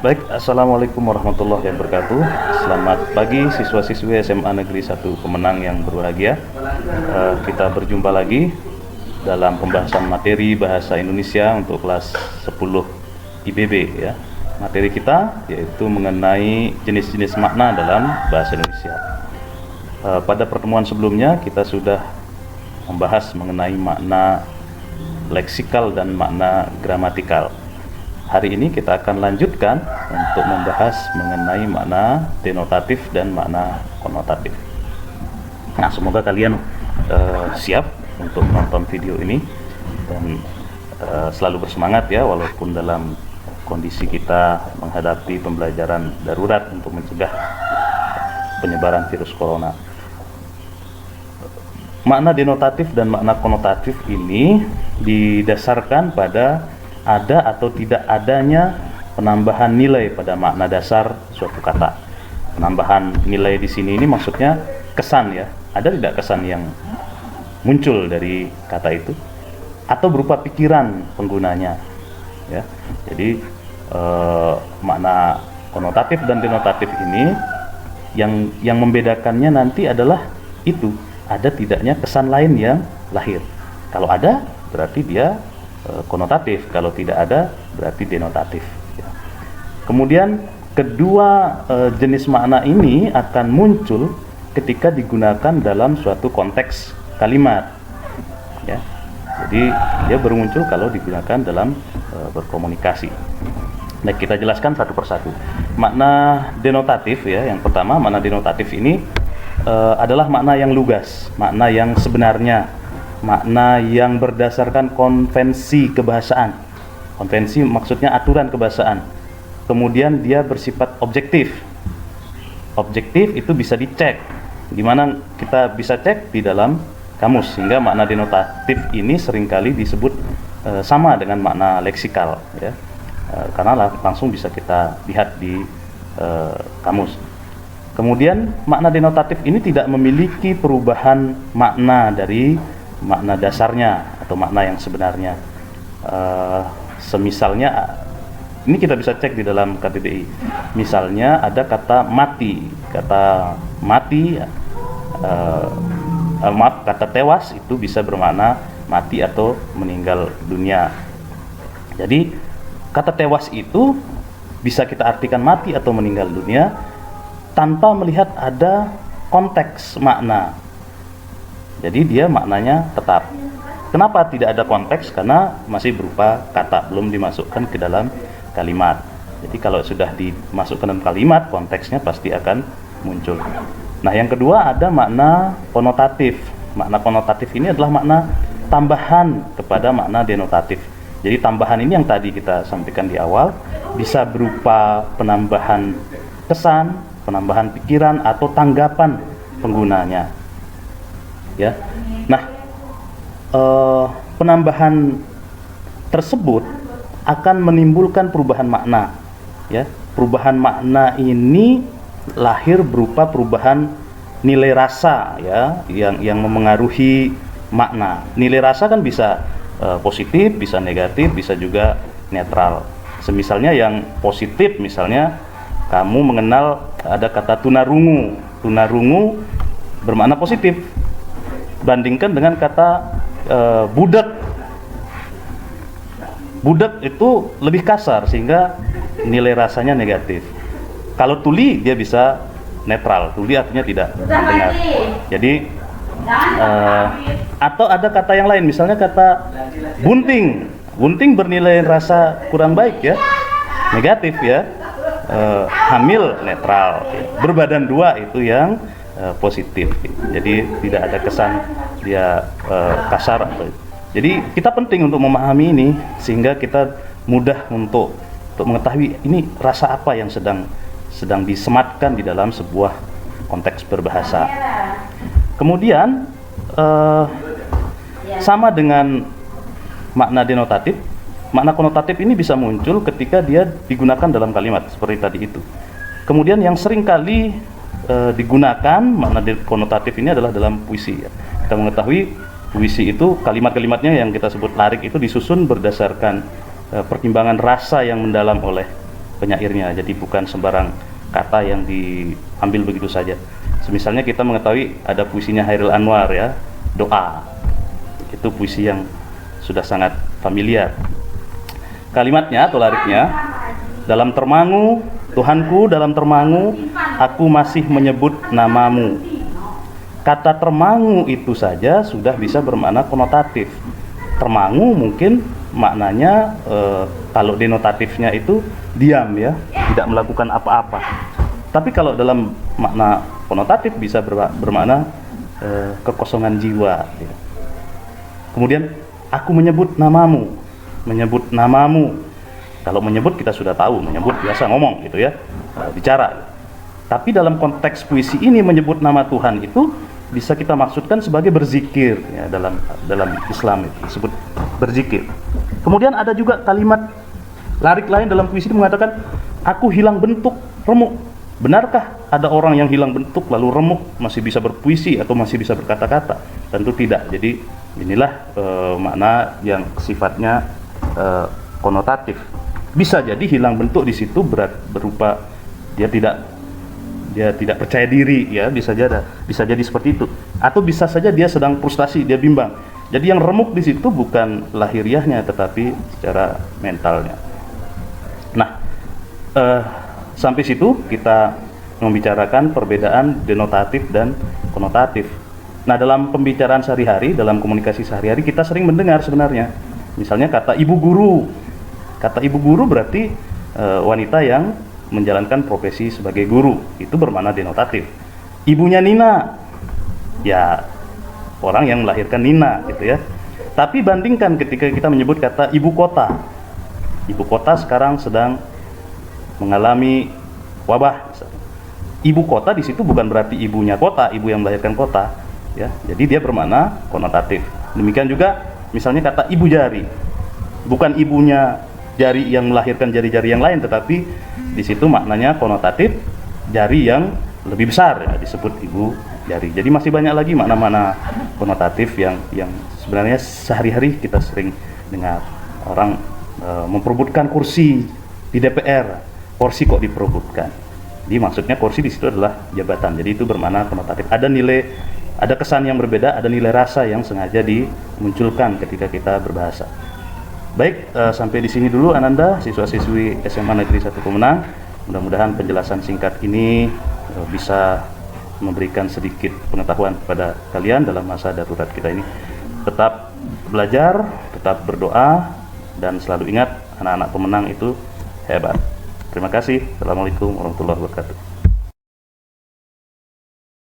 Baik, Assalamualaikum warahmatullahi wabarakatuh. Selamat pagi siswa-siswi SMA Negeri 1 Pemenang yang berbahagia. Kita berjumpa lagi dalam pembahasan materi Bahasa Indonesia untuk kelas 10 IPB ya. Materi kita yaitu mengenai jenis-jenis makna dalam Bahasa Indonesia. Pada pertemuan sebelumnya kita sudah membahas mengenai makna leksikal dan makna gramatikal. Hari ini kita akan lanjutkan untuk membahas mengenai makna denotatif dan makna konotatif. Nah, semoga kalian siap untuk menonton video ini dan selalu bersemangat ya, walaupun dalam kondisi kita menghadapi pembelajaran darurat untuk mencegah penyebaran virus corona. Makna denotatif dan makna konotatif ini didasarkan pada ada atau tidak adanya penambahan nilai pada makna dasar suatu kata. Penambahan nilai di sini ini maksudnya kesan ya. Ada tidak kesan yang muncul dari kata itu atau berupa pikiran penggunanya ya. Jadi makna konotatif dan denotatif ini yang membedakannya nanti adalah itu, ada tidaknya kesan lain yang lahir. Kalau ada berarti dia konotatif, kalau tidak ada berarti denotatif ya. Kemudian kedua jenis makna ini akan muncul ketika digunakan dalam suatu konteks kalimat ya. Jadi dia baru muncul kalau digunakan dalam berkomunikasi. Nah, kita jelaskan satu persatu. Makna denotatif ya, yang pertama makna denotatif ini adalah makna yang lugas, makna yang sebenarnya, makna yang berdasarkan konvensi kebahasaan. Konvensi maksudnya aturan kebahasaan. Kemudian dia bersifat objektif. Objektif itu bisa dicek. Gimana kita bisa cek? Di dalam kamus. Sehingga makna denotatif ini seringkali disebut sama dengan makna leksikal ya. Karena langsung bisa kita lihat di kamus. Kemudian makna denotatif ini tidak memiliki perubahan makna dari makna dasarnya atau makna yang sebenarnya. Semisalnya ini kita bisa cek di dalam KBBI. Misalnya ada kata mati, kata tewas itu bisa bermakna mati atau meninggal dunia. Jadi kata tewas itu bisa kita artikan mati atau meninggal dunia tanpa melihat ada konteks makna. Jadi dia maknanya tetap. Kenapa tidak ada konteks? Karena masih berupa kata, belum dimasukkan ke dalam kalimat. Jadi kalau sudah dimasukkan dalam kalimat, konteksnya pasti akan muncul. Nah, yang kedua ada makna konotatif. Makna konotatif ini adalah makna tambahan kepada makna denotatif. Jadi tambahan ini yang tadi kita sampaikan di awal, bisa berupa penambahan kesan, penambahan pikiran, atau tanggapan penggunanya. Ya, nah penambahan tersebut akan menimbulkan perubahan makna. Ya, perubahan makna ini lahir berupa perubahan nilai rasa ya, yang memengaruhi makna. Nilai rasa kan bisa positif, bisa negatif, bisa juga netral. Semisalnya yang positif, misalnya kamu mengenal ada kata tunarungu. Tunarungu bermakna positif. Bandingkan dengan kata budak. Budak itu lebih kasar sehingga nilai rasanya negatif. Kalau tuli dia bisa netral. Tuli artinya tidak mendengar. Jadi atau ada kata yang lain, misalnya kata bunting. Bunting bernilai rasa kurang baik ya, negatif ya. Hamil netral. Berbadan dua itu yang positif. Jadi tidak ada kesan dia kasar atau itu. Jadi kita penting untuk memahami ini sehingga kita mudah untuk mengetahui ini rasa apa yang sedang disematkan di dalam sebuah konteks berbahasa. Kemudian sama dengan makna denotatif, makna konotatif ini bisa muncul ketika dia digunakan dalam kalimat seperti tadi itu. Kemudian yang sering kali digunakan makna konotatif ini adalah dalam puisi ya. Kita mengetahui puisi itu kalimat-kalimatnya yang kita sebut larik itu disusun berdasarkan pertimbangan rasa yang mendalam oleh penyairnya. Jadi bukan sembarang kata yang diambil begitu saja. Misalnya kita mengetahui ada puisinya Hairil Anwar ya, doa. Itu puisi yang sudah sangat familiar. Kalimatnya atau liriknya, dalam termangu, Tuhanku dalam termangu, aku masih menyebut namamu. Kata termangu itu saja sudah bisa bermakna konotatif. Termangu mungkin maknanya kalau denotatifnya itu diam ya, tidak melakukan apa-apa. Tapi kalau dalam makna konotatif bisa bermakna kekosongan jiwa ya. Kemudian aku menyebut namamu. Menyebut namamu. Kalau menyebut kita sudah tahu, menyebut biasa ngomong gitu ya, bicara. Tapi dalam konteks puisi ini menyebut nama Tuhan itu bisa kita maksudkan sebagai berzikir ya, dalam Islam itu disebut berzikir. Kemudian ada juga kalimat lirik lain dalam puisi ini mengatakan, aku hilang bentuk, remuk. Benarkah ada orang yang hilang bentuk lalu remuk masih bisa berpuisi atau masih bisa berkata-kata? Tentu tidak. Jadi inilah makna yang sifatnya konotatif. Bisa jadi hilang bentuk di situ berupa dia tidak percaya diri ya, bisa jadi seperti itu. Atau bisa saja dia sedang frustasi, dia bimbang. Jadi yang remuk di situ bukan lahiriahnya tetapi secara mentalnya. Nah, sampai situ kita membicarakan perbedaan denotatif dan konotatif. Nah, dalam pembicaraan sehari-hari, dalam komunikasi sehari-hari kita sering mendengar sebenarnya. Misalnya kata ibu guru. Kata ibu guru berarti wanita yang menjalankan profesi sebagai guru, itu bermakna denotatif. Ibunya Nina, ya orang yang melahirkan Nina gitu ya. Tapi bandingkan ketika kita menyebut kata ibu kota. Ibu kota sekarang sedang mengalami wabah. Ibu kota di situ bukan berarti ibunya kota, ibu yang melahirkan kota, ya. Jadi dia bermakna konotatif. Demikian juga misalnya kata ibu jari, bukan ibunya jari yang melahirkan jari-jari yang lain, tetapi di situ maknanya konotatif, jari yang lebih besar ya, disebut ibu jari. Jadi masih banyak lagi makna-makna konotatif yang sebenarnya sehari-hari kita sering dengar. Orang memperebutkan kursi di DPR, kursi kok diperebutkan. Jadi maksudnya kursi di situ adalah jabatan. Jadi itu bermakna konotatif. Ada nilai, ada kesan yang berbeda, ada nilai rasa yang sengaja dimunculkan ketika kita berbahasa. Baik, sampai di sini dulu Ananda, siswa-siswi SMA Negeri 1 Pemenang. Mudah-mudahan penjelasan singkat ini bisa memberikan sedikit pengetahuan kepada kalian dalam masa darurat kita ini. Tetap belajar, tetap berdoa, dan selalu ingat anak-anak pemenang itu hebat. Terima kasih. Assalamualaikum warahmatullahi wabarakatuh.